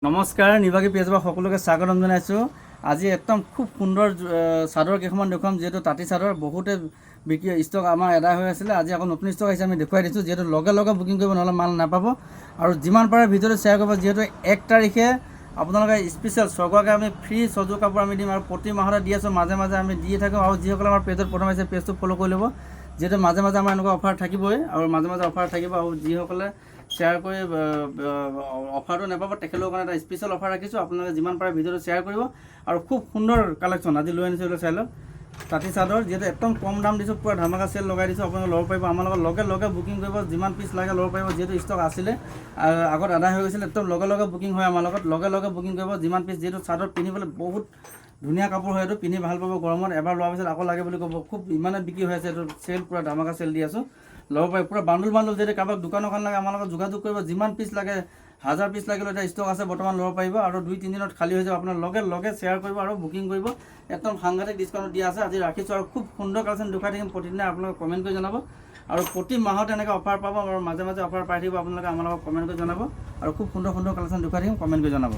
নমস্কাৰ, নিৰ্বাহী পেজৰ সকলোকে স্বাগতম জনাইছোঁ। আজি একদম খুব সুন্দৰ চাদৰ কেইখনমান দেখুৱাম, যিহেতু তাঁতি চাদৰ বহুতে বিক্ৰী ষ্টক আমাৰ এদায় হৈ আছিলে। আজি আকৌ নতুন ষ্টক আহিছে, আমি দেখুৱাই দিছোঁ। যিহেতু লগে লগে বুকিং কৰিব, নহ'লে মাল নাপাব। আৰু যিমান পাৰে ভিডিঅ'টো শ্বেয়াৰ কৰিব, যিহেতু 1 তাৰিখে আপোনালোকে স্পেচিয়েল চৰকাৰকে আমি ফ্ৰী চজু কাপোৰ আমি দিম আৰু প্ৰতি মাহতে দি আছোঁ, মাজে মাজে আমি দিয়ে থাকোঁ। আৰু যিসকলে আমাৰ পেজত প্ৰথম আহিছে, পেজটো ফ'ল' কৰি ল'ব, যিহেতু মাজে মাজে আমাৰ এনেকুৱা অফাৰ থাকিবই আৰু মাজে মাজে অফাৰ থাকিব। আৰু যিসকলে শ্বেয়াৰ কৰি অফাৰটো নাপাব, তেখেতৰ কাৰণে এটা স্পেচিয়েল অফাৰ ৰাখিছোঁ। আপোনালোকে যিমান পাৰে ভিডিঅ'টো শ্বেয়াৰ কৰিব। আৰু খুব সুন্দৰ কালেকশ্যন আজি লৈ আনিছোঁ, চাই লওক। তাঁতি চাদৰ যিহেতু একদম কম দাম দিছোঁ, পূৰা ধামাকা চেল লগাই দিছোঁ। আপোনালোকে ল'ব পাৰিব, আমাৰ লগত লগে লগে বুকিং কৰিব, যিমান পিচ লাগে ল'ব পাৰিব। যিহেতু ষ্টক আছিলে, আগত আদায় হৈ গৈছিলে, একদম লগে লগে বুকিং হয় আমাৰ লগত। লগে লগে বুকিং কৰিব, যিমান পিচ। যিহেতু চাদৰ পিন্ধিবলৈ বহুত ধুনীয়া কাপোৰ হয়, এইটো পিন্ধি ভাল পাব গৰমত। এবাৰ লোৱাৰ পিছত আকৌ লাগে বুলি ক'ব। খুব ইমানে বিক্ৰী হৈ আছে, এইটো চেল পূৰা ধামাকা চেল দি আছোঁ। ল'ব পাৰি, পূৰা বান্দুল বান্দুল। যদি কাৰোবাক দোকান লাগে, আমাৰ লগত যোগাযোগ কৰিব। যিমান পিচ লাগে, 1000 পিচ লাগিলেও এতিয়া ষ্টক আছে বৰ্তমান, ল'ব পাৰিব। আৰু 2-3 দিনত খালী হৈ যাব। আপোনাৰ লগে লগে শ্বেয়াৰ কৰিব আৰু বুকিং কৰিব। একদম সাংঘাতিক ডিছকাউণ্ট দিয়া আছে, আজি ৰাখিছোঁ। আৰু খুব সুন্দৰ কালেকশ্যন দেখুৱাই থাকিম প্ৰতিদিনে, আপোনালোকে কমেণ্ট কৰি জনাব। আৰু প্ৰতি মাহত এনেকৈ অফাৰ পাব আৰু মাজে মাজে অফাৰ পাই থাকিব। আপোনালোকে আমাৰ লগত কমেণ্ট কৰি জনাব। আৰু খুব সুন্দৰ সুন্দৰ কালেকশ্যন দেখুৱাই থাকিম, কমেণ্ট কৰি জনাব।